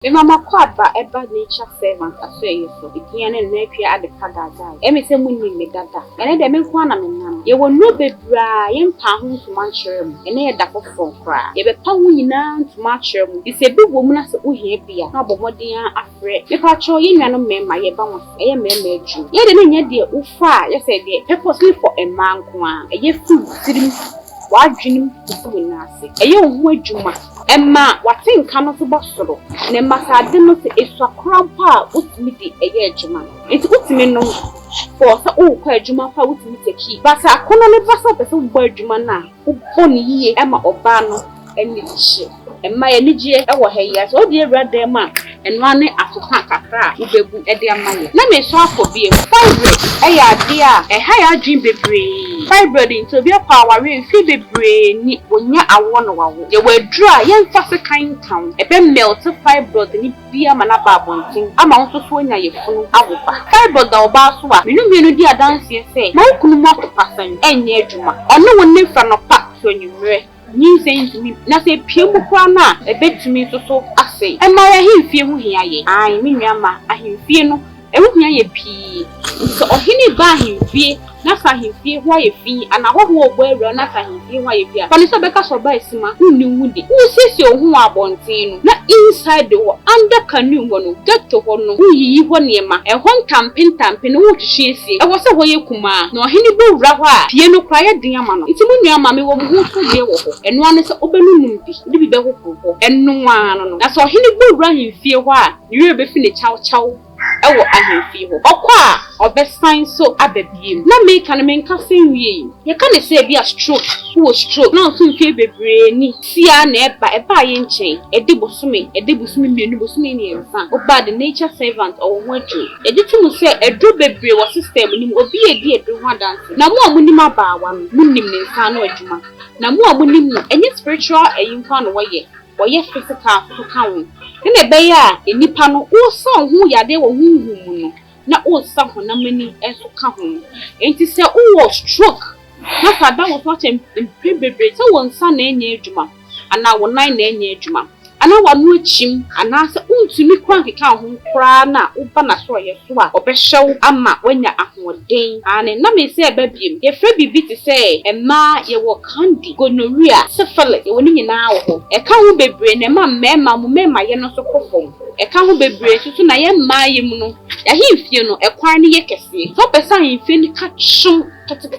Me mama kwad ba eba nature servant aso so. Itia ne nretwe ade kada dai. E me se munni me dada. Ene de me nko na me nam. Ye wo no bebra ye mpa ho ntoma nkyere mu. Ene ye da kofo kra. Ye be pa ho nyina ntoma nkyere mu. Ise bi wo mu na se ohia bia. Na bomoden afre. Me pa cho ye nwa no mema ye ba ho. Eye mema adwu. Ye de ne nya de ufa ye se de purposely for a man ko a. Eye food tirim. Wadwenim kufu na ase. Eye ho adwuma. Emma watinka no so bosoro ne masade no se eswakrampa utimi di eye adwuma enti utimi no for sa o kwa adwuma pa utimi teki basa akono ne basa pese wo adwuma na wo boni yiye ema oba no eni hye emma ye nigye ewo ha yi so de ewrade ma eno ane atoka kakra ubebu ede amaye na me so afobie fibroid eya ade a ha ya dream bebre fibroid into be power we fi bebre ni wonya awo no wawo ye wadru a ye mfa se kan kan ebe melt fibroid ni bia mana ba bontin ama won so onya ye funu awoba fibroid da oba so a menu di adanse se na okunu mo pasan enye adwuma ono wonni fra no pa so nyumre ni saying na say piemu kwa na ebetumi so ase ema ya himfie hu hia ye ai me nuama ahimfie no ehu hia ye pi so ohini ba himfie na sa himfie ho ye fi ana ho ho ogbo ewura na sa himfie ho ye bia fani so beka so ba esima unni wudi usisi ohun abontin no na inside the under canoe ho no getto ho no uyiyi ho niema eho ntampintampe no wuhwehwe esie ewo se ho ye kuma na ohini bo wura ho a pie no kwa ye den ama no itimu nuama me wo mu so ye wo ho eno ane se obenunum bi de bi be ho ho eno ano no na so ohini bo wura himfie ho a niwe be fi ne chaw chaw ewo ahemfie ho okwa obesan so ababiem na me kan me nka senwie ye ka ne se bia stroke wo stroke na so mfie bebre ni sia na eba ye nchen ede bosome mienu bosome ni enfa oba the nature servant or wonju editum se edo bebre wo system ni obi edi edo ho dance na mo amunim abaawa no munim ne nsa no adwuma na mo amunim enye spiritual eyimfa no woye physical so kan na be ya enipa no wo so ho yade wo huhu mu no na wo sa ho na mani enso ka ho enti se wo stroke na sada wo so chem bebre se wo nsa na enye adwuma ana wo nan na enye adwuma ana wa no achim ana se untumi kwa nkeka ho kra na uba na so ye so a obehyew ama wanya ahoden ane na me se ebabiem ye fra bibi ti se emma ye wo candy gonorrhea syphilis ye woni nyina wo ho e ka ho bebre na ma mema mu mema ye no so kofom e ka ho bebre so na ye mma ye mu no ya himfie no e kwan ne ye kese so pesa himfie ni ka chum kete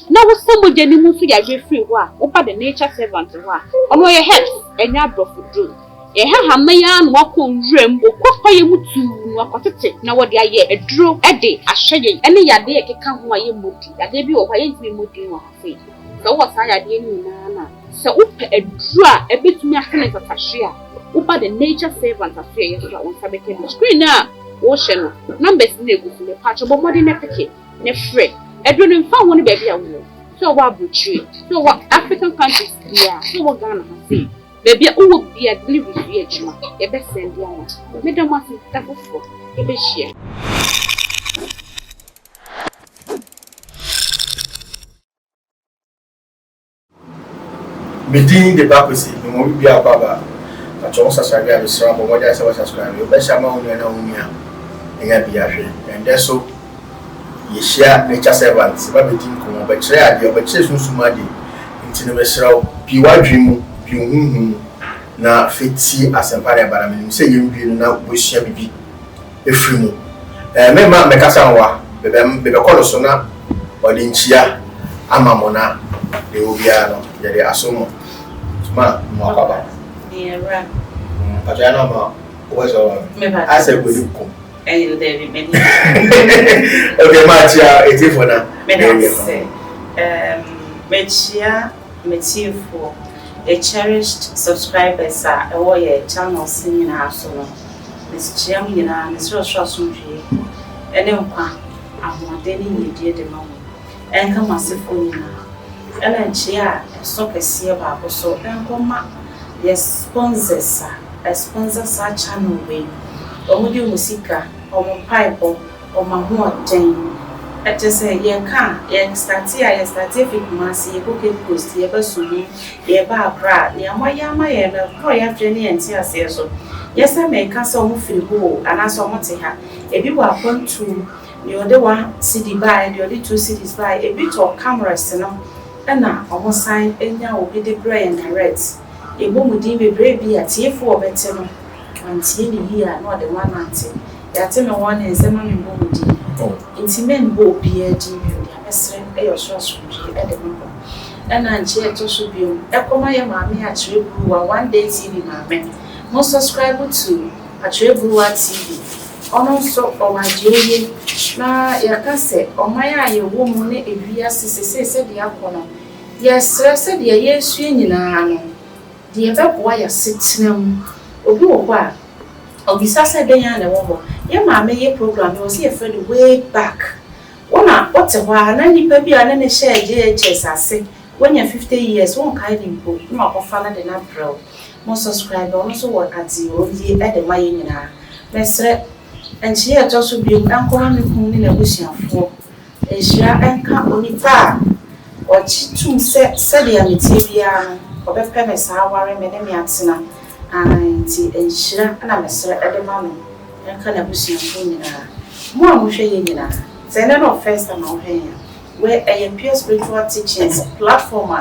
na wo samo jeni mu so ya free ho a wo pa the nature servant ho a ono ye health enya brofudu ye ha maya no akọ nwrem okọ ye mutu no akotete na wo de aye eduro ede ahye ene yade ye keka ho aye modi yade bi wo aye ntimi modi wo afi so wo sa yade ni na so upe eduro a ebetumi ahene tatahye a wo pa the nature servant aso ye so won sabeke no screen na wo hye no numbers na egusu le pa cho bomodi na peke ne free eduro no mfa ho ne ba bia wo so wa buchi so wa African countries yeah so wa Ghana ha say baby uwo bia delivery fi adwuma e be send ya na me da ma fi ta fofo e be share medin de bakwesi mo bia baba na cho subscribe ya misra mo mo ja se subscribe yo be shama onu na unia enya bia hwe and so ye share nature servants ba bedin ko mo be kire ade o be kire sunsuma de ntine be shiraw bi wadwemu bi hunhun na feti asempare baramini se yembi na bosia bibi efiri mu me ma me kasa wa be ko so na odi nchia amamona de obia no ye de asomo ma mo akaba era ajana ma o so ase go duko and there many okay ma chia etifo na mechia metifo a cherished subscribers are a channel singing house no this channel na Mr. Shosumji enempa amodeni yedie de no enka masefo nyina ena chia so kese ba so enkoma yes sponsors a channel we omudi musika omo pipe omo hoten I just say, ye can't, ye start here, ye start if it must, ye book it post, ye person, ye bar brat, ye my yama, ye no, ye Jenny and tear say so. Yes, I may castle move in hole, and I saw what her. If you are going to the other one city by, the other 2 cities by, a bit of cameras, you know, and now almost sign, and now will be the gray and the reds. A woman would be brave be at year 4 better. And here, not the one auntie. That in one is a man in Body. Intimate will be a dear, a strength, a source from at the moment. And I'm here to show you. A comma, mammy, a trip who are 1 day TV, mammy. Most subscriber to a trip who are TV. Also, or my dear, now, your cassette, or my eye, a woman, if we are sisters, said the Aquana. Yes, sir, said the yes, swinging. The other boy sitting. Obi wo kwa obisa se den ya na wo ye ma me ye program was here for the way back wona what wa na nipa bi ana ne share JHS ase when you 50 years won kai dem po ma ko fa na de na bro mo subscribe on so what ati o ye e de ma ye nyina mesre enchi e to so bi anko ma me kun ni na busiafo enhia enka onipa o chitum se de amiti bia obepe me sa ware me ne me atena anti enhira na mesre edemano enka na busiafo nyina mo amohwe ye nyina say na no first time ahwe where a pure spiritual teachings platform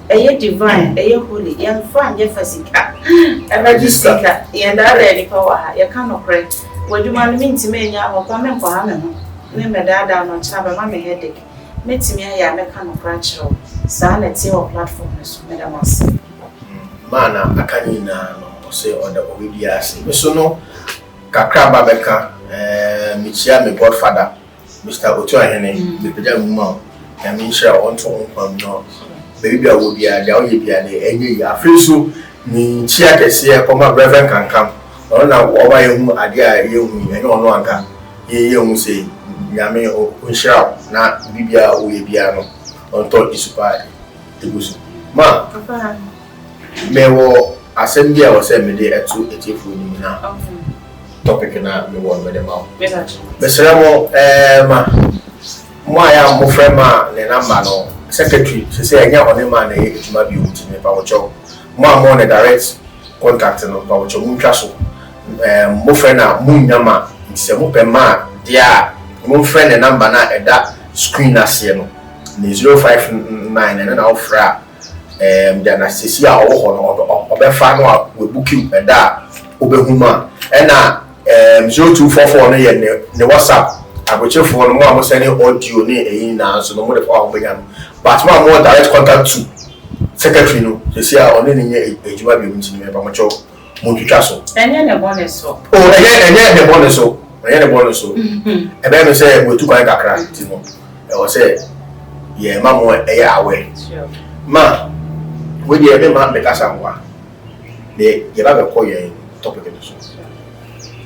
a divine a holy young fan yefasika e register ye da ready power ye kan no pray waduma no minti me nya ho kwa me nkwa ha me ho me medada no chaba ma me headache metimi ya me kan no prachiro sa na tie o platform so me da mas mana akani na no say oda obidiase me so no kakra ba beka michia me godfather Mr. Otu ahene me peja muma ya me share on to on no baby a wo bia dia o ye bia ne enye ya afreso ni chia kese e koma reverend kankam ona wo ba ye hu ade a ye hu enye ono anka ye hu say nyame o share na bibia o ye bia no on to isupa egusu ma papa me wo assembly a wo say me de etu etifu ni na topic na me won me dem out be sere mo mo aya mo frema ne number no secretary say enya one man na etuma bi uti me pa wo cho mo na direct contact no pa wo cho mo twa so mo frena mo nyama se mo pe ma dia mo frena number na eda screen ase no ni 059 na ofra dia na sisi a wo ho no obefa no we book you eda obehuma ena 0244 no ye ne WhatsApp agochefo no mo amosane audio ne eyin na so no mo de fa ogbenya but mo direct contact to secretary no say oni ne ejuma bi mti me ba mo cho mo twitwa so enye ne bonus so enye ne bonus so e be me say we tu kan kakra ti no e wo say ye ma mo e ya awe ma we dey be ma be kasa ngwa de ye ba be ko ye topic no so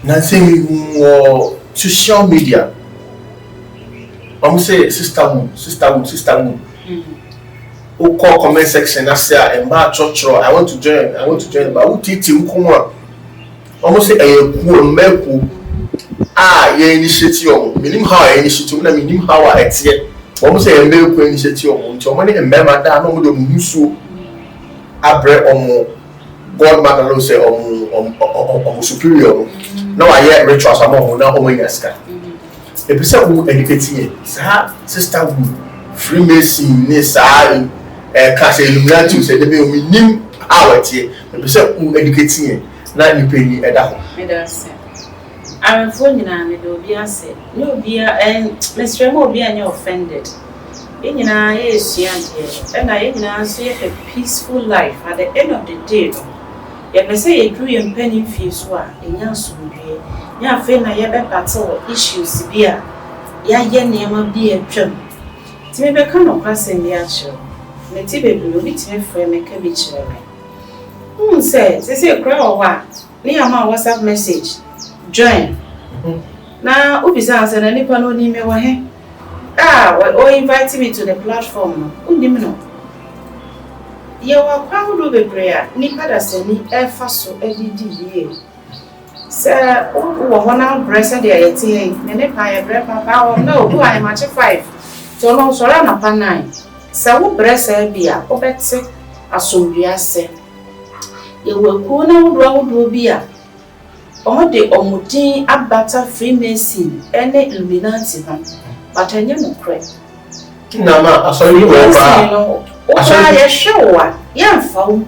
nothing more social media. I'm say sister woman. Who call comment section? I say I church. I want to join. But who teach you come on? I'm say I ye initiative. Minim how I initiative. Na minim how I tie. I'm say I initiative. So many member that no mo do musu. Abre omo God man alone say omo superior. Now I hear rituals among now omo yaska. A person who educating sa sister who Freemason ne sa class Illuminati say they be minim awati. A person who educating na ni penny eda ho. I'm phone na me do bi ase. No bi Mr. Mo bi anya offended. Enyina yesuante. And I enyina so a peaceful life at the end of the day. Ya pese ye dru ye mpani fie so a enya sumdue nya afi na ye be battle issues bia ya ye nema bi atwam ti me be ka no kwasem bi a kire me ti bebre obi ti me frɛ me ka bi kire me say kra o wa ni ama WhatsApp message join na ubisa answer na nipa no ni me wa he o invite me to the platform no unim no ye wa kwa do bebre a nipa da sani e fa so edidi ye Sir, one out breast at the ITA, and if I have bread, Papa, no, do I match 5. So no, so run up 9. So breast be a obet as soon as say. You will go now, round will be a all the omutin abata Freemason, any Illuminati, but I never crack. Nama, I saw you over. I saw you show, young found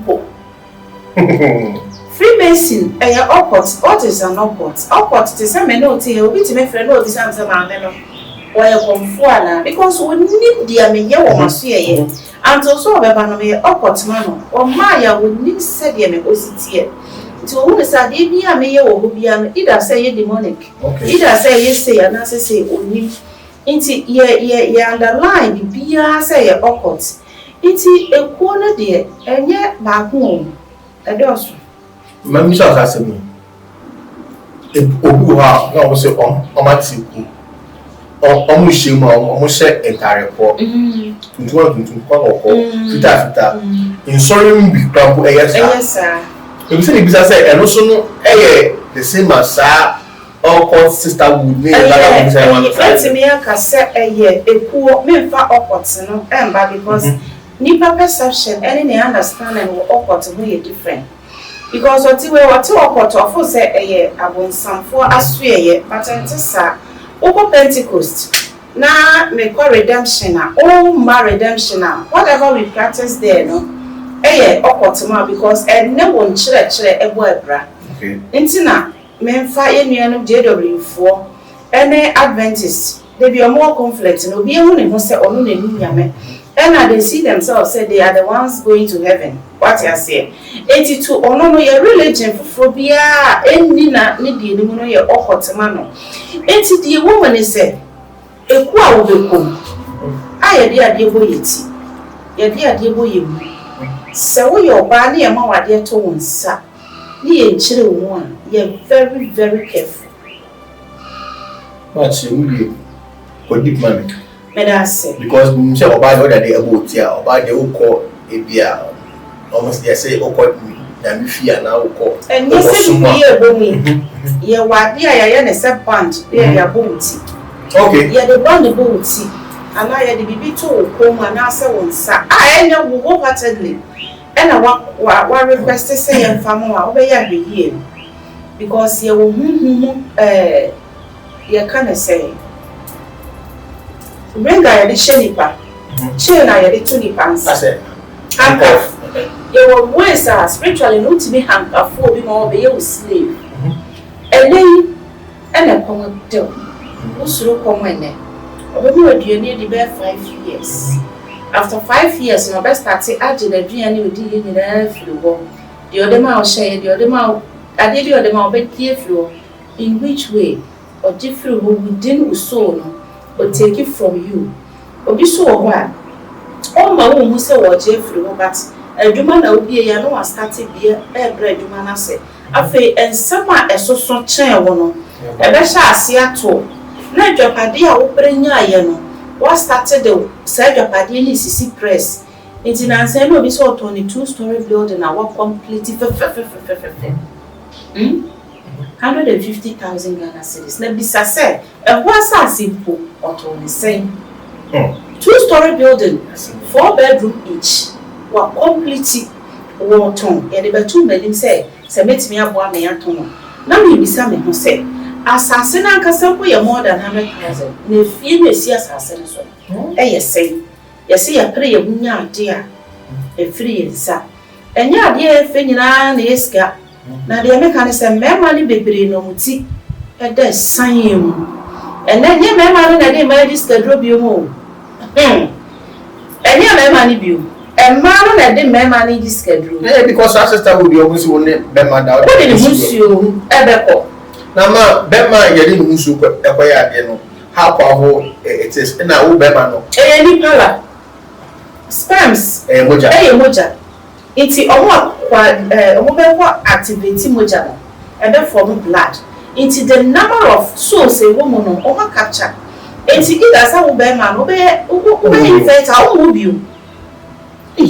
Freemason, a occult, what is an occult? Occult to some men, no tea, will be to make friend of the Sams of our men. Why a confuana? Because we need the Amiya or Monsieur, and also a baname occult man, or Maya would need said the Amigosity. To whom is a Dibia Maya or Hubian, either say demonic, either say yes, say, and as I say, only into ye underline the Bia say occult. Into a corner dear, and yet back home. A dozen. Mammy shall ask me. If Obuha, no, was on Matiku, or Omushima, almost said entire report. Into one to call Fita. In sorry, be proper, yes, sir. If you say, and also the same as all called sister would name that me a cassette a year, a poor men far upwards, and because Nipa perception, any understanding will awkward to be different. Because what you were too awkward to for say a year, I want some for us 3 year, but until over Pentecost. Now make a redemption, oh my redemption, whatever we practice there, no, a year awkward to because no one church a word bra. Intina, men fire me and JW4, any Adventist, they be a more conflict, no be only who say only Yame. And they see themselves say they are the ones going to heaven. What you say? 82 or no your religion for phobia any na need the no your hot man. 80 the woman is said a qua will be come. I dear boy it. Your dear boy you. So your body and my dear tones, sir. Ye children one, you're very, very careful. But you will be for deep money. Because we say about the day about here, about the call a almost they say, oh, call me, fear now call. And yes, you yeah, what dear, I am a sub punch, they are booty. Okay, yeah, the bond booty, and I had the baby too, come and answer one, sir. I know wholeheartedly, and I want request to say, and family, obey every year because you will, you can't say. Bring I the shenipa. Chain I the tuni pants. I said, handcuff. You were worse spiritually not to be handcuffed for being more be a slave. And then, and a common tell. Who's so common? Over you need the bear 5 years. After 5 years, my best started adding a DNA with you in the floor. The other mouth share, the other mouth. I did the other mouth, but careful. In which way? Or different who within soul. Or take it from you. Or be so aware. All my own who say what Jeffrey, but a woman will be a no started beer, a bread woman. I say, I feel and summer a so chair one. A better see at all. Now your paddy, I will bring ya. What started the side your paddy is see press. It's in answer, no, be so 22-story building. I walk completely 150,000 Ghana cedis. Let be said, and what's a simple or the same 2-story building, 4 bedroom each, were completely war torn. And the 2 million say, submit me up 1 million. Now you be some who say, assassin and Casampo more than 100,000. Ne fear me see assassin. Yes, say, you see a prayer, dear, a free and sap. And ya dear, Fenina, the escape. Now the Americans say, "Memani baby no muti." And that's same. And then your memani na dey marry this schedule you home. And your memani bill. And man na dey memani this schedule. Yeah, because our sister will be almost only bema down. What did you ebeko? Now ma bema yeri no musu ekoya de no. How powerful it is. Na wo bema no. Ni pala. Spams. Moja. Moja. Iti omo be activate moja no e be form blood into the number of souls a woman no over capture enti either say wo be man wo be infect how wo you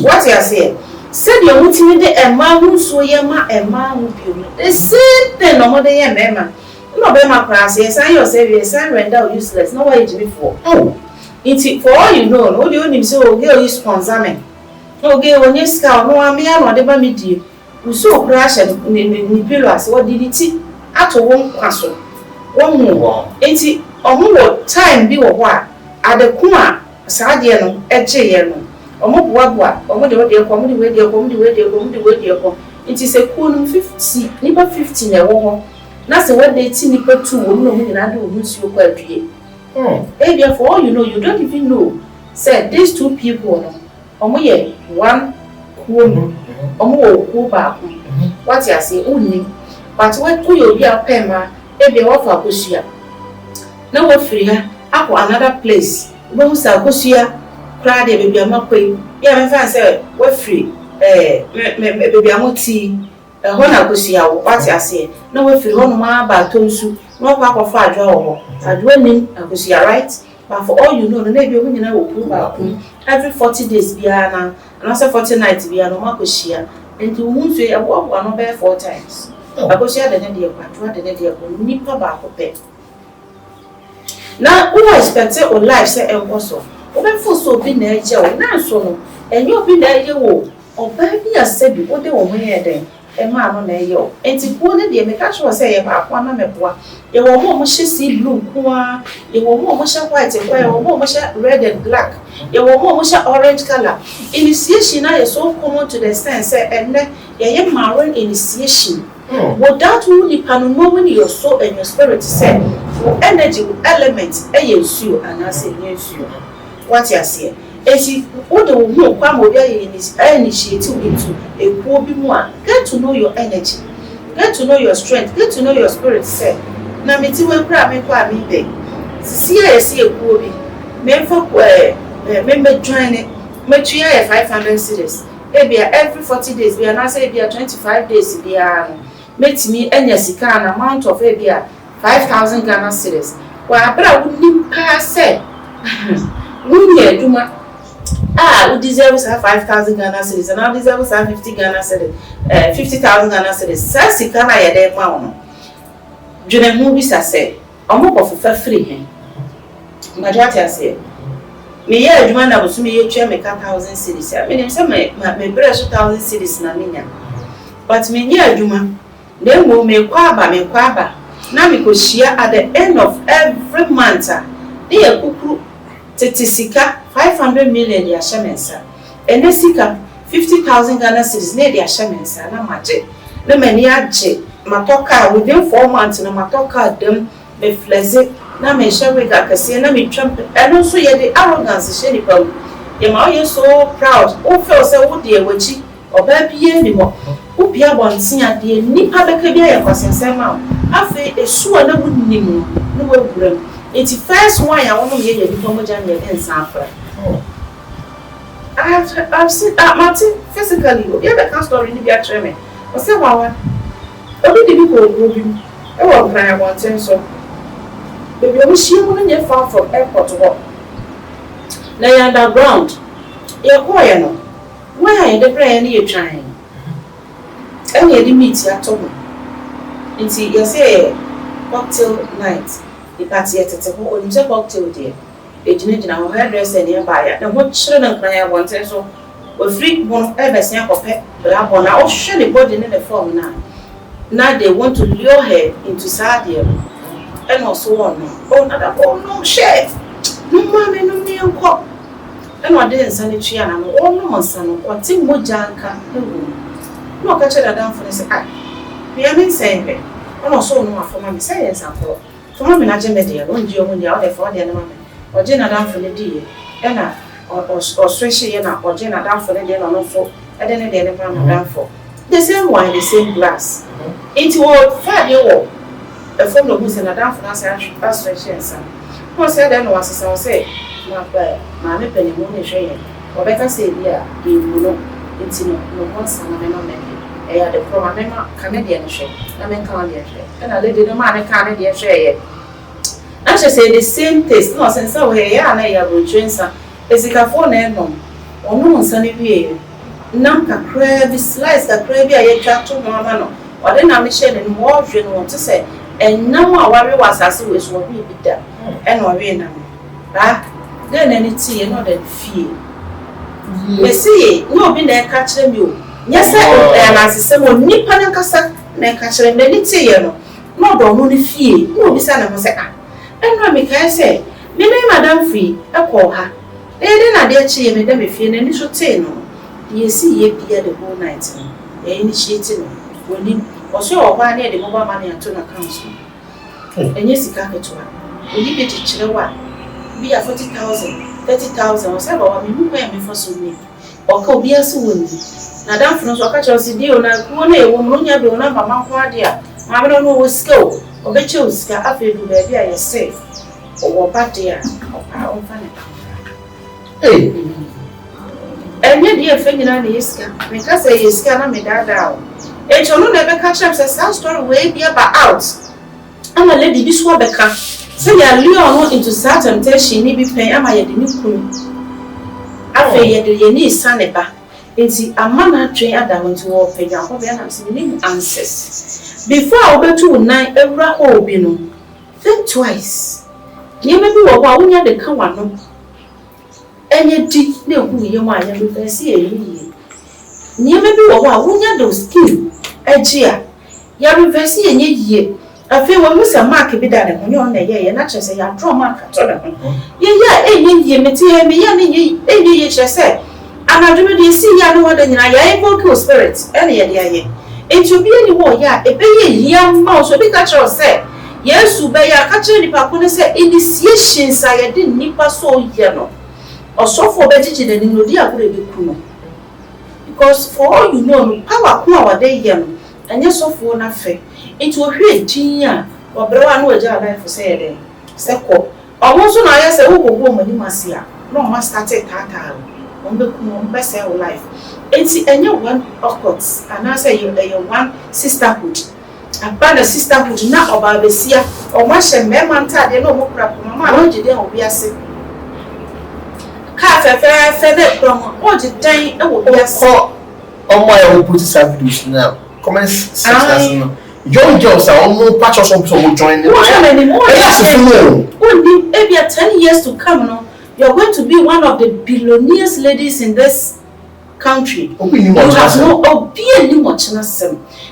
what you say said you want me the Emma who so yama Emma who be the same thing no more than Emma. No be my class, yes, I yourself, yes, I render useless. No way to be for. Oh, it's for all you know, no, the only so girl is sponsor me. No girl when you scout, no, I'm here, no, the me deal. We saw crash and pillars, what did it? At one castle. One more. It's a time be a while. At the Kuma, Sadiano, Edge. Omobwa omo de comedy way de it is a cool 50 nipa 15 e wo ho na se we dey ti nipa 2 wo no mu na do husu kwa adue eh for all you know, you don't even know say these two people no omo ye one cool omo wo cool ba ko what you say uni but when you obi apema e wo fa akosua na wo free ha akọ another place wo hu sa akosua crowd baby amakwai ya me fan say we free baby amoti ho na kosia wo what you say na we free ho no ma ba tonsu no kwa kwa fa adwa wo adwa nim akosia right but for all you know na be wo nyina wo ku ba ku every 40 days bia na say 40 nights bia no ma kosia enti wo nso e wo no be 4 times akosia de ne de kwa adwa de ne de ko nipa ba ko pe na who expect say o life say enkoso obenfo so bi na eje o na so no enye obi na eje wo oba bi asebi o de wo ho ye den e ma no na eje o enti ko ne de me ka cho say ye ba kwa na meboa ye wo mo hye sea blue kwa ye wo mo hye white kwa ye wo mo hye red and black ye wo mo hye orange color initiation na ye so common to the sense say enne ye marine initiation without really knowing your soul and your spirit say for energy element e ye nsuo anase ye nsuo what you say esi wo de wo kwa mo bia ye initiate into ekuo bi mu a get to know your energy, get to know your strength, get to know your spirit say na meti we kra me kwa mi be si ya esi ekuo bi me fo me join it me tuya 500 cedis e bia every 40 days bia na say bia 25 days bia metimi enya sika na amount of e bia 5000 Ghana cedis wa abra wo nimpa say we aduma we deserve 5,000 Ghana cedis and I deserve 50 Ghana cedis 50,000 Ghana cedis sasi kana ya dey ma wono dwene hu bi sase omo ko fa free hen majati ase me ye aduma na bosu me ye twa me 1,000 cedis ya me nim se me bre 1,000 cedis na menya but me ye aduma dem mo me kwa aba na me ko shia at the end of every month dey kukuru tetisika 500 million ya shemensa enesika 50,000 Ghana cedis ne dia shemensa na maje na mani aje matoka within 4 months na matoka dem me fleze na me shewe ga kase na me trump eno so ye the arrogance she ni pa ye ma ye so proud o feel say wo de wachi oba bie ni mo wo bia bontin ade nipa beka bia ye kwasensem ma afi esu na wunnim no wo guram. It's the first one I want to hear you become a general in Sanford. I've seen Martin physically. You have a story in the training. I said, wow, only the people will be. I won't cry one thing so. Baby, I wish you wouldn't get far from airport to walk. Now you're underground. You're quiet now. Why are you the prayer you're trying? And you didn't meet your tongue. And see, you say cocktail night. The party at the whole in the cocktail day. A gina or hairdresser nearby. And what children cry one time so. We free one ever snap of pet, but I want to show the body in the form now. Now they want to lure her into Sadia and also on. Oh, not no share. No mammy, no me and cop. And what didn't sanitary and I'm all no son or Tim Mojanka. No catch it down for the second. We are in saying it. And also no for my science and for. Come on, I media, one year when you're there for the enemy, or Jenna down for the dear, Anna, or Swishy, or Jenna down for the dinner, or no for, and then a dinner down for. The same wine, the same glass. Into all 5 year old, a phone of who's in a down for us, as Swishy, son. Who said then was I say, my penny money shame, or better say, yeah, you know, it's no one son of a I had a problem, Canadian share, I mean Canadian share, and I did a man a Canadian share. I should say the same taste, no sense of here, and I have a drink, as if I phone and no, or no sunny way. nam kakra bi slice kakra bi a yɛtwa to ho ama no ɔde na mehyɛ ne no wɔhwe no te sɛ ɛnam a wɔwe wɔ asase wɔ so wɔwe bi da ɛna wɔwe nam ba then n'ani tie no ɔde fie mesi no obi na ɛka kyerɛ mi o nyɛ sɛ ɛnasesɛm o nipa ne nkasa na ɛka kyerɛ mi n'ani tie no na ɔdɔ ɔno ne fie na obi sa ne ho sɛ ɛnura mi kae sɛ me ne madam free ɛkɔ ha ɛyɛ na de akyi yɛ me da me fie n'ani so tie no yɛsi yɛ bia the whole night no initiate no woni ɔso ɔba ne de mobile money ato na council ɛnyɛ sika ketewa obi bi kyerɛ wa bi a 40,000 30,000 ɔsɛ ba wa me mu kwan me fa so ni ɔka obi ase woni na dan funu so ɔka kyerɛ si dio na kuo na ɛwɔ mu no nya bi ona mama ko ade a ma me no wo sika o ɔbɛkyɛ o sika afɛ du ba bi a yɛsɛ ɔwɔ ba de a ɔpa ɔmfa ne ɛnyɛ deɛ fɛ nyina na yɛsika meka sɛ yɛsika na medaadaa o ɛkyɛ no na ɛbɛka kyerɛ sɛ saa story wei bi aba out ama lady bi so abɛka sɛ yɛ lure no into saa temptation ni bi pɛn ama yɛde ne kunu afei yɛde yɛ ne isa ne ba nti ama na atwe ada ho nti wɔ pɛ nyankɔ bɛyɛ na sɛ ne answers before a wobɛtu wo nan awura hɔ bi no think twice nneɛma bi wɔ hɔ a wonya de ka wano ɛnyɛ di na ehu yɛ mu a yɛ bɛfɛ si yɛ yie nneɛma bi wɔ hɔ a wonya de skill ɛgye a yɛ bɛfɛ si yɛ nyɛ yie afei wɔn mu sɛ mark bi da ne ho nyɛ ɔna yɛ na kyerɛ sɛ yɛ draw mark atɔ ne ho yɛ ɛnyɛ yie mete yɛ me yɛ ne ɛnyɛ yie kyerɛ sɛ anadwuma de esi yɛ no wɔda nyina yɛ invoke spirit ɛna yɛ de ayɛ enti obi ani wɔ yɛ a ɛbɛyɛ yia ma so bi ka kyerɛ sɛ Yesu bɛyɛ aka kyerɛ nipa ko ne sɛ initiations a yɛde nipa so yɛ no ɔsɔfo bɛgyegye n'anim no di agorɔ ebeku no because for all you know no power ko a wɔde yɛ no ɛnyɛ sɔfo na fɛ nti ohwe din a ɔbrɛwa no wɔgya life sɛ yɛ dɛ sɛ kɔ ɔmo nso na ayɛ sɛ wokɔbɔ ɔmo anim ase a na ɔmo start taataa ɔmo bɛku ɔmo bɛsɛ wo life nti ɛnyɛ one occult anaasɛ ɛyɛ one sisterhood aba na sisterhood na ɔba besia ɔmo ahyɛ mmarima ntaadeɛ na ɔmo kura pɔmɔ ma na ɔgye den obi ase ka fɛfɛɛfɛ na ɛkura mo ɔgye den ɛwɔ obi ase ɔmo ayɛ wo put videos now comment section no young girls are almost patch us up so we join them. Only maybe 10 years to come now, you're going to be one of the billionaires ladies in this country. You have no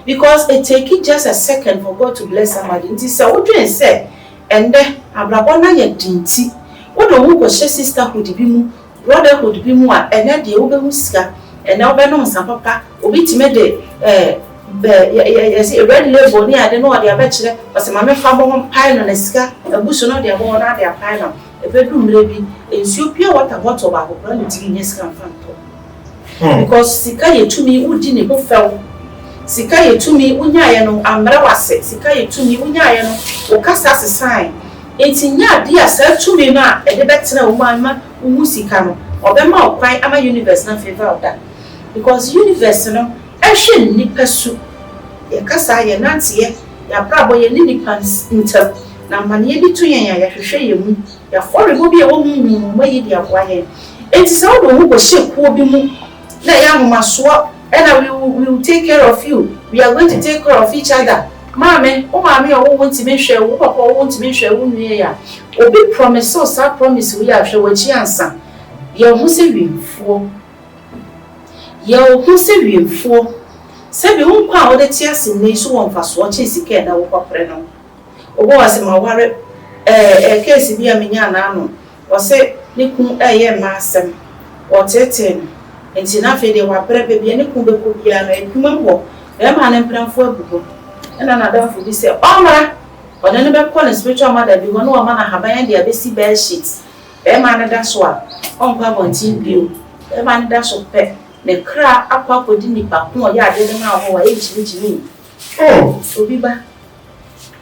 because it takes just a second for God to bless somebody. It is what you say, and then Abrabona ye dinti. What the woman share sisterhood be mu, brotherhood be mu, and then the Obemuska, and now Benon Sapapa, Obitimede, yes, a red label near I don't know what they are better, but some mamma farm pine on a scar, a bush on their bone, their pine, a bedroom lady, and so pure water bottle about running to yes, because Sikaye to me who didn't go fell. Sikaye to me, Unyano, and Brawase, Sikaye to me, Unyano, or cast us a sign. It's in ya, dear, sir, to me, ma, and the better woman, Umusicano, or the mouth cry, I'm a universe, not favor of that. Because universe, you know. Ɛhwɛ nipa su yɛ kasa yɛ nante yɛ brabo yɛ ni nipa ntam na mane yɛ di to yɛn a yɛhwehwɛ yɛ mu yɛ fɔre mo bi a wo mu mo yi di aboa yɛn enti sɛ wo do wo hyɛ kuo bi mu na yɛ ahomasoɔ ɛna we will take care of you, we are going to take care of each other. Maame o maame a wo ntimi hwɛ wo papa wo ntimi hwɛ wo nua ya obi promise so sa promise we a hwɛ wo chi ansa yɛ ho sɛ wimfo yɛ ho sɛ wimfo sɛ bi wo kwa wo de tia sin ne so won faso chi sika na wo kwapre no obo wase ma ware case bi a menya na ano wo sɛ ne kun ɛyɛ ma asɛm wo tete no enti na fe de wa brɛ bebia ne kun beko bia na edwuma mbɔ e ma na mpramfo abugo ena na danfo bi sɛ ɔmra ɔne ne bɛkɔ ne spiritual mother bi ho no wa ma na haban de abesi bed sheet e ma na da so a ɔnkwa bontin bio e ma na da so pɛ ne kra akwa kodi nipa ko ya ade ne ma ho wa ejimi obi ba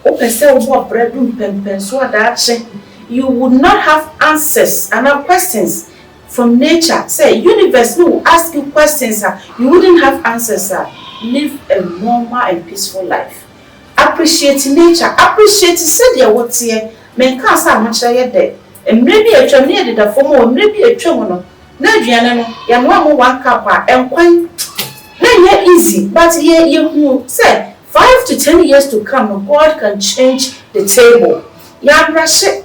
o pese o bo breadum pempen so adaache you would not have answers and questions from nature. Say universe will ask you questions, you wouldn't have answers. Live a normal and peaceful life. Appreciate nature. Appreciate said ya what here. Men can't say much there. And maybe a near the form or maybe a tremono. na aduane no ya no am 1 cup and kwan na easy but you say 5 to 10 years to come God can change the table ya brashe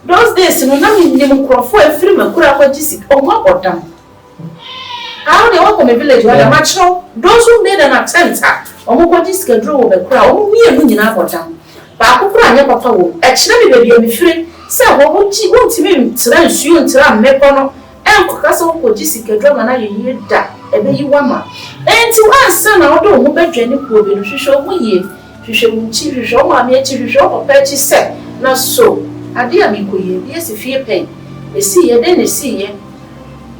those days no na me mkrofo afiri makura kwaji sik onwa bodam how they work on a village where macho those who made an attempt omo kwaji sik draw wo makura omo mienu nyina bodam ba akukura anya papa wo e kire me baby me firi se wo ji wontimi ntira nsuo ntira mmepo no enkoka se wo kwaji sik draw na ye da ebe yi wama enti wansa na odo wo badwane ko obi no hwehwe wo yie hwehwe mu chi hwehwe wo ma chi hwehwe wo papa chi se na so ade a mikoye bi esi fie pen esi ye den esi ye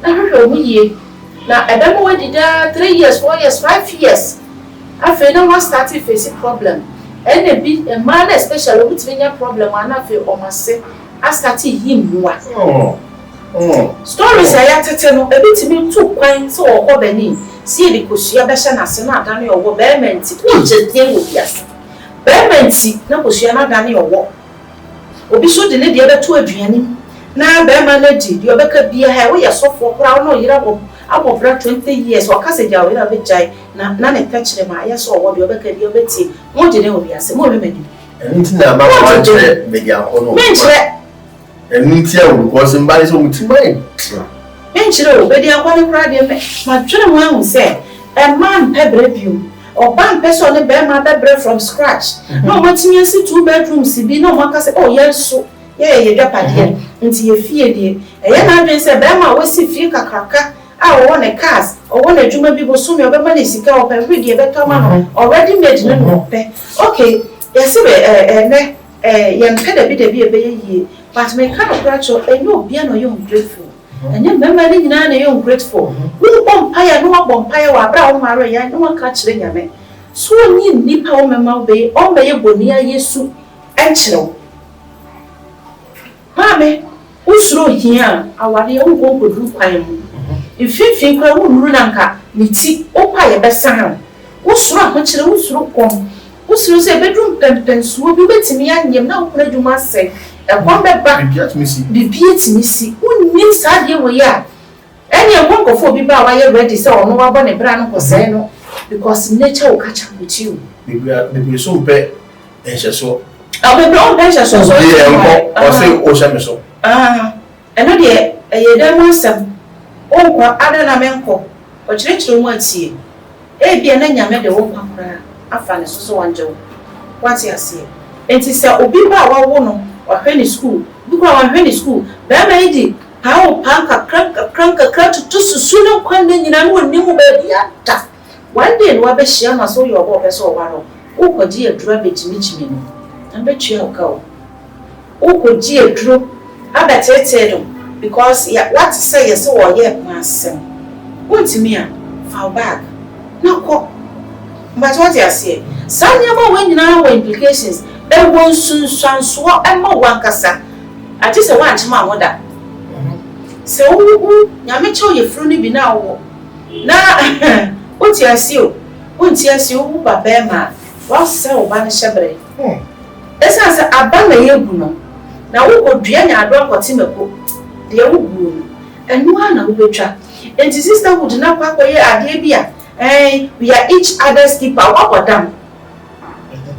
na hwehwe wo yie na ebe mo wadida 3 years 4 years 5 years afi na wa start face problem ene bi a man especially with many problem ana fi o mase a start him nwa stories aya tete no ebi timi tu kwan so okọ bani si e dikosua be hye na se na adane owo be menti wo jete wo biase be menti na kosua na adane owo obi so de ne de beto aduane na be ma na di de obeka bia ha wo ye sofo kura no yira wo abobra 20 years o kase ja wo yira be jai na ne tachire ma ya so owo de obeka di obeti mo de ne wo biase mo be medi enti na ma ko tire media ono menchire enti a wo ko se mbale so mutimai menchire wo be di akwani kura de me ma twere mo ahu se a man pebre biu or ban person ne be ma bebre from scratch no mo timi si 2 bedrooms bi no mo ka se oh yes so ye dwapade nti ye fie die eye na adwen se be ma wo si fie kakraka a wo ne cars o wo na adwuma bi bo so me obeba na sika o pe die be tama no already made no pe okay yes be ne ye mpeda bi de bi e be ye but me kind of grateful enyo bia no you grateful enye memma ni nyina na you grateful we bompire no bompire wa bra wo maro ya no ka kire nyame so ni nipa wo memma be o be ye boni ya yesu enchiro mame usuro hia aware wo go godru kwan mu ififin kwa wo nuru nanka niti opa ye besan usuro ahokyere usuro kom usuro se bedroom pempensuo bi betimi anyem na wo adwuma se ekwan beba bibiatimi unnim saade wo ya eni enkofo bi ba wa ye ready se ono wa bo ne bra no kose no because nature will catch up with you bibi so be enhyeso abebe on enhyeso so ye enko o se o hye so eno de eyeda mansam onkwa ada na menko o kirekire mu atie bia na nyame de wo kwakora afa ne so wanjewo wati ase enti se obi ba wa wo no wa hwe ni school bikwa wa hwe ni school ba ma idi ha o panka kranka to susu no kwande nyina no ni mu ba bia ta one day no be hia ma so yo bo be so wa no ukoji edura be chimichimi no ambe twa okawo ukoji eduro abatete do because ya what say yes wo ye pasem untimi a fall back na ko but what you say sanya ma we nyina wo implications e won sunsanso e ma wankasa ati se wa nchima amoda se wu nyame che ye fru ni bi na wo na unti asio wu baba ma wa se wo ba ne shebre esa se aba na yegu no na wo odua nya ado akoti mako de wo gu no enu ana wo betwa enti sisterhood na kwa ye ade bia we are each other's keeper wakodam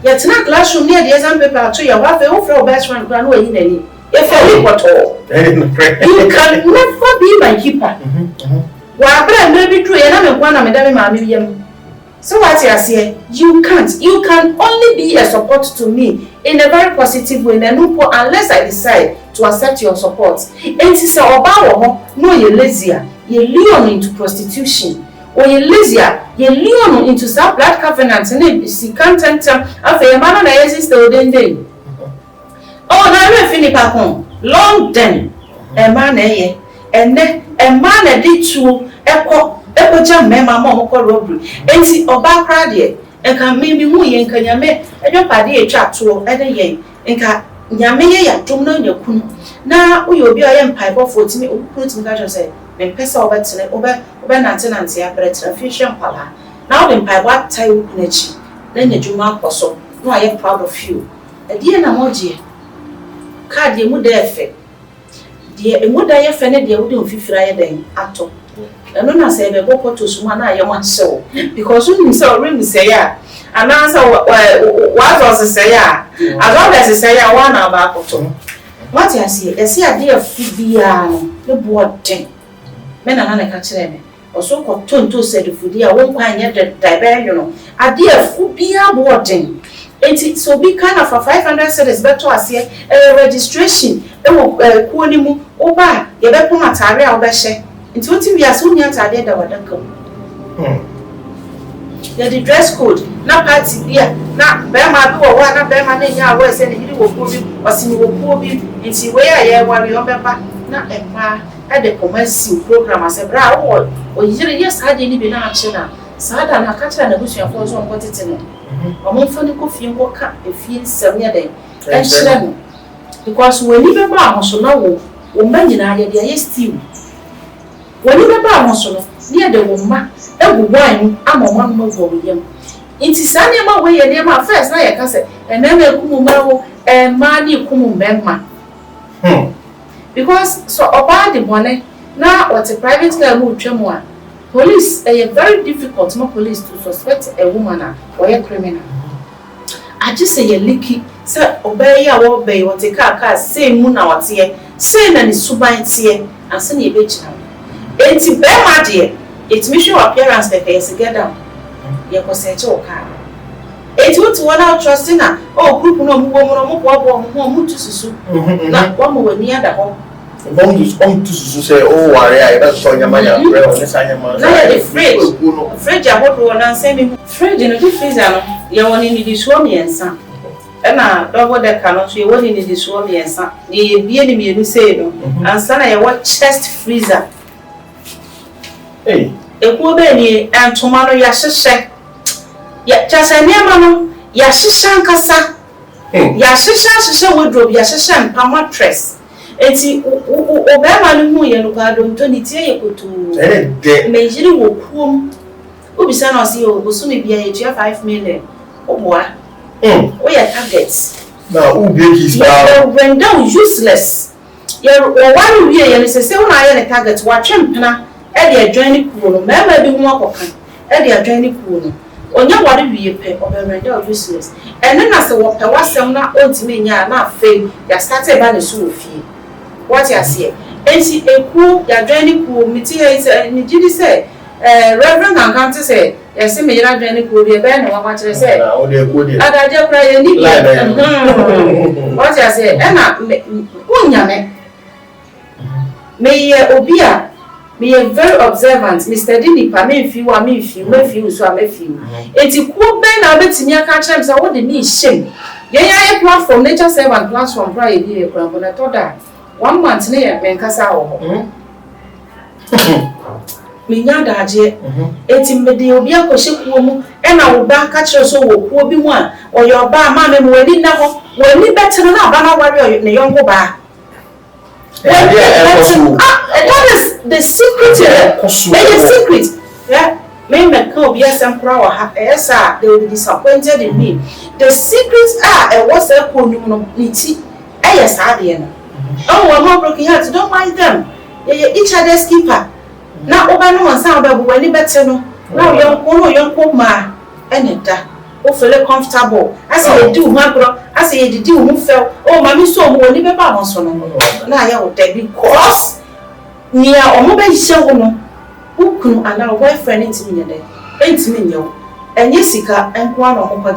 yet na classroom near the exam paper to your wife who for best friend plan wey nani if you what all you can never be my keeper wa bra maybe true na me kwa na me da me ma me yam so what you say you can only be a support to me in a very positive way unless I decide to accept your support and say oba wo no you lazy you lean into prostitution or you lazy you lean into some blood covenant and see content after a man na exist odende oh na we fini pa kon long then a man and then a man did to eko jam mema mo ko robbery enti oba kra de enka mimi hu ye enka nyame edwapade e twa to ede ye enka nyame ye ya dum na nyakunu na uyo obi aye mpaibo fotimi okutimi ka jose me pesa obetene obe nante ya bretra fission pala na o de mpaibo atai okunachi na nyadwuma akoso no aye proud of you ede na moje card ye mu de efe deɛ emu da yɛ fɛ ne deɛ wode ofifira yɛ den ato ɛno na sɛ ɛbɛbɔ pɔtɔ suma na ayɛ wanhyɛw because wonim sɛ ɔrem sɛ ya anaasɛ wazɔ sesɛ ya azɔ bɛ sesɛ ya wa na ba akɔtɔ wate aseɛ ɛsɛ adeɛ afu biara no ne boɔ den me na ne ka kyerɛ me ɔso kɔtɔ nto sɛdefudi a wɔn kwan nyɛ de bɛyɛ no adeɛ afu biara boɔ den enti so bi kind of 500 cedis beto aseɛ registration ɛwɔ kuo ni mu oba ye be pon atare a obɛhyɛ nti woti wiase unya atare da wadaka ya the dress code na party bia na be ma bi wo wa na be ma na nya awo ese ne yiri wo kuo bi osini wo kuo bi nti we ya ye wari obɛba na ɛpa ɛde commercial program asebra wo oyire yes ade ni bi na akye na sada na ka kyerɛ na busuafo so nkɔtete no ọmọfọ ni kò fi ń wọ́ká èfi nsẹ̀m yẹ dẹ̀ ẹ̀ ṣẹlẹ̀ no because wọ́n ní bẹ́ẹ̀ bá àmọ̀sọ̀ náà wọ́n bá nyinaa yẹ de ayé stew wọ́n ní bẹ́ẹ̀ bá àmọ̀sọ̀ no ní yẹ de wọ́n mma egu wine ama wọ́n mọ̀ wọ̀ wọ́n yẹm nti saa nneɛma wɔ yɛ nneɛma first na yɛ ka sɛ ɛnɛɛma ekum mmaa wo mmaa ne ekum mmarima because so ɔbaa de bɔne na ɔte private car mu twɛ mu a police very difficult for police to suspect a woman or a criminal. I just say a leaky, sir, obey ya obey what a car say moon out here, say that is subain here, and send a bitch now. It's a my dear, it's mission appearance the face together. You can say to car. It's what one out trusting her, oh, group no more to susu. Not one more near the home. Vamos to say, oh, I that's so your money. Now the fridge, I hope you are saying fridge in the freezer. You want in the swami and son. And now, double the cannot, you want in the swami and son. You be any me, you say, and son, I want chest freezer. Hey, a poor baby and tomorrow, Yasha. Yet just a near man, Yashishan Kasa. Yashishan wardrobe, Yashishan, a mattress. Eti obema no hu ye no ka do ntoni tie ye kotu me jiri wo kuom obisa na osi o bosu me bia ye 5 million oboa o ye target na u be ki spa when down useless ye o wan wie ye se una ye ne target wa twempena e de adwan ni kuo no mema bi hu akoka e de adwan ni kuo no onya ware wie pe obema down useless ene na se wo pe wasem na ontime nya na afei ya start e ba ne so ofie what you see? Enti eku ya join ku miti ni gidi say reverend and county say yes me ya join ku be na wa kwatre say o de ku de adaje pra ye ni what you see? Na unyame me ye obia me ye very observant Mr. Dini pa me fi wa me fi so me fi enti ku be na betimi aka kire me say what the me shame ye ya platform nature servant platform pra ye bi e kura bona to da 1 month ne men kasa wo me nya daje eti mede obi akohye kuo mu e na wo ba ka kire so wo kuo bi mu a oyo ba ma me wani na ho wani betere na ba na ware ne yongo ba that is the secret the secret yeah me ka obi asempra wa ha esa they will be disappointed in me the secrets are e was e ko nyum no niti e yes ade no oh, I'm not broken hearts. Don't mind them. Each other's keeper. Now, over no one sound about any better. Now, young ma, and that. Oh, feel comfortable. I say, you do, my bro. I say, you do, who fell. Oh, mammy, so more, live about us. Now, you would take because near or mobile show. Who could allow boyfriend into me? Ain't me, yo. And Jessica and one or more.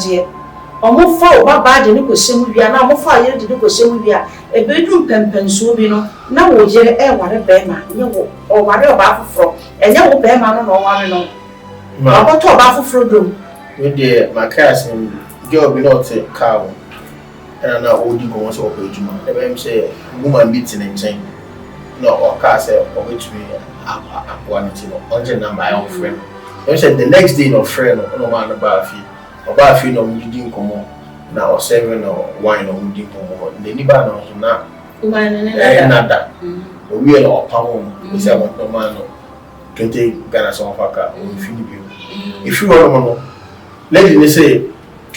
Omo fa o baba de ne ko hyemu bia na omo fa ye de ne ko hyemu bia e bedrum pempensuo bi no na wo yere e ware be ma nye wo o ware oba foforo enye wo be ma no no ware no ma ko to oba foforo drum we de makas in girl bi no te car and na odi go so ko ejuma e be say woman bi tin nchen no o car say o betumi akwanti no onje na my own friend e say the next day no friend no man ba fi oba fi no mudi nkomo na o seven no wine no mudi nkomo the niba no so na nada o wi no opamo o se mo no man no 20 Ghana so faka o fi ni bi if you want no lady they say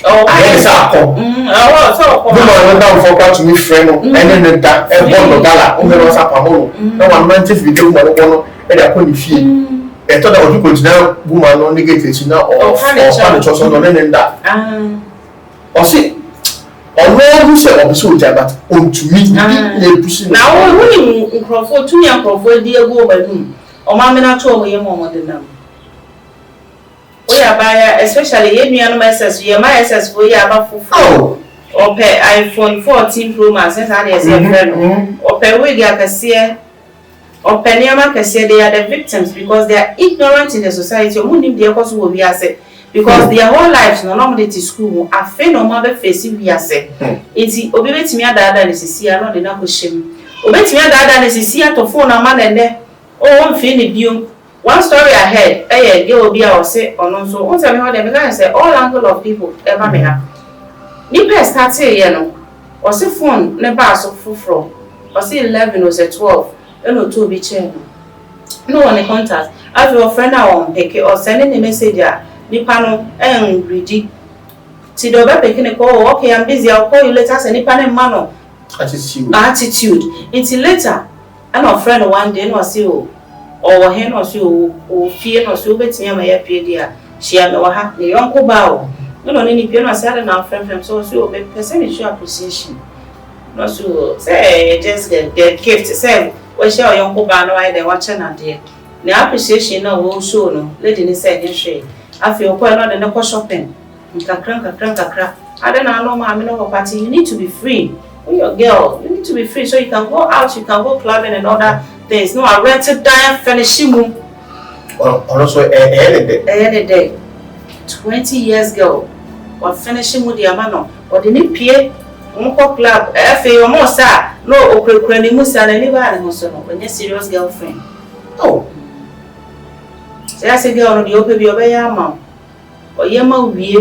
Oh, I saw so woman down for to me friend and then that $1 dollar was up among no one meant if you do one and I couldn't feel. I thought I would now woman on negative now or furniture so no that. Or see, or no, you say soldier, but on to me, now we Crawford to me and Crawford, dear go by whom, or mamma not told me more than them. We are buyer, especially any animals, we are my SS, we are about for or pay iPhone 14 Pro Max, as I say, or pay wig cassia, or Penyama cassia, they are the victims because they are ignorant in the society, or wouldn't be a cause will be said. Because their whole lives no normally to school are fair no mother facing we are said. It's obey me at that is see a lot in a shame. Obey me at that is see at a phone a man and there. Oh, I'm feeling you. One story ahead, you will be our say or no. So once I heard them, I say all angle of people ever may have. Nipa starts here, you know, or say phone never so full from, or say 11 or say 12, no 2 be chair. No one in contact. As your friend now pick or sending a message. Nipa no ready. Ti do be picking a call, okay, I'm busy, I'll call you later. Say nipa no man attitude. Until later, and our friend one day no see you or hen or see you or fear no so bet me my dia. She am no ha the uncle bow. No any piano say na friend so be person show appreciation. No so say just get gift say we share your uncle bow no I dey watching na there. The appreciation no will show no lady ni say share. I feel quite not in the shopping. Kakra. I don't know, mommy, no party. You need to be free. When you're a girl, you need to be free so you can go out, you can go clubbing and other things. No, I rented down finishing room. Also, any day. 20 years ago, or finishing with the amano, or the nip here, Uncle Club, FA or more, sir. No, okay, Musa and anybody when you're serious girlfriend. Oh. Say I say girl no the open be obey your mom. Or your mom we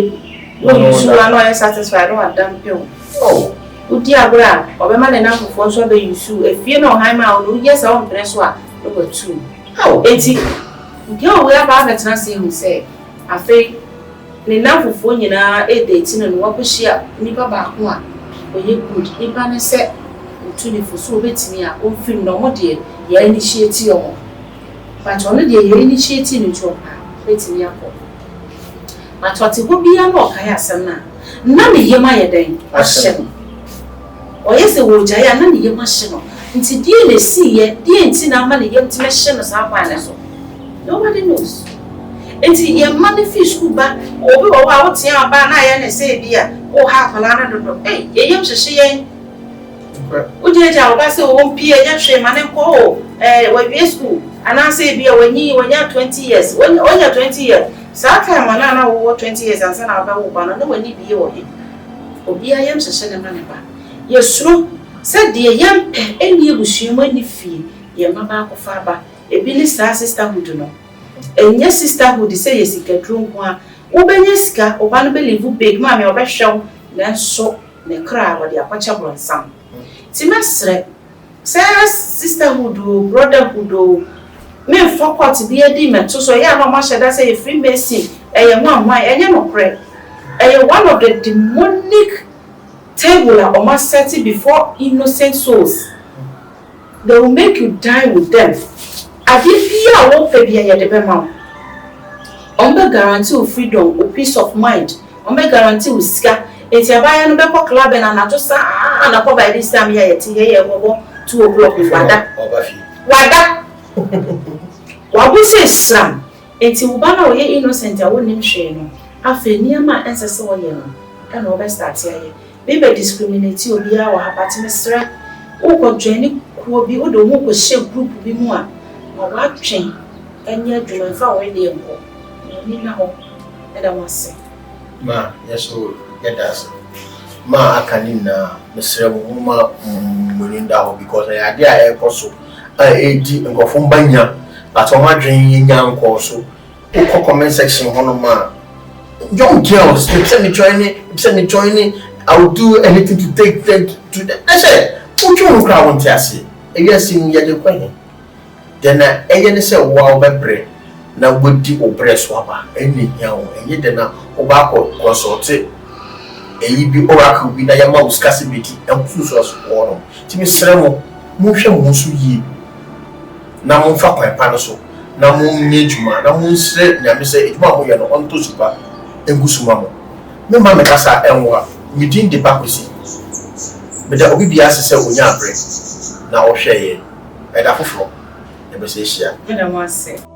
no you sure no satisfied no adam pio. Oh. Udi abra obe ma na for so be you sue if you know high ma no yes I want press wa no go two. Oh. Enti girl we aba bet na say him say afei ne na fufu nyina e date no wo kwhia nipa ba ko a oye good nipa ne say otu ne fufu obetimi a o film no mo de ya initiate o. But only the initiative in Chopper, letting me up. But what it would be a more Kayasana. None of your my day, a shame. Or yes, the wood giant, none of your machine. Until dearly see yet, dear and see now money yet to machine as our finance. Nobody knows. Until your money fish could back, or out here by and say, dear, or half a lot. Hey, you used to see. Would you tell us won't be a young shame and call when we school? And I say, be when you're 20 years. When you're 20 years, Saka Manana over 20 years and send out one, no when you be or him. Or be I am to send a money back. Yes, true, said the young and you wish you when you feel your mama or father, a Billy Star sisterhood, no. And yes, sisterhood is say yes, you get room one. Obeneska or one believe who big mammy or show, then so the cry or the apache and son. Timestre says sisterhood, brotherhood. Men forgot to be a demon, so yeah, no much as a Freemason, a one, my and no pray. A one of the demonic table or must set it before innocent souls. They will make you die with them. I did fear won't be a debemon. On the guarantee of freedom or peace of mind, on the guarantee with scar. It's a buy and a club and I just and a by this time here at 2 o'clock with Wada. What we say, Sam? It's Ubana or innocent, I wouldn't shame. After near my ancestors, and over start here. Baby discriminate you, be our apartment, or joining who be old or who share group be more. Or what chain, and yet you will follow the uncle. You need now, and I must say, Ma, yes, get us. Ma, I can in Mr. Woman Mulinda because I had their apostle. I and go from Banya, but on my dream, young also. Comment section, one of my young girls, send me joining. I will do anything to take them to the. I said, what you want to crowd say? Yes, in your then I say, wow, bread. Now, would the oppress swapper, any young, and yet then Obako consulted eyi bi oracle bi na yama uskasi beti enkusu so no ti me sere mo hwe mo so yi na mo fa kwan pa no so na mo nye juma na mo sere nyame se ejuma mo ye no onto supa engusuma mo me ma me kasa enwa me din de bakosi me da obi bia se onya abre na o hwe ye e da foforo e be se hia me da mo ase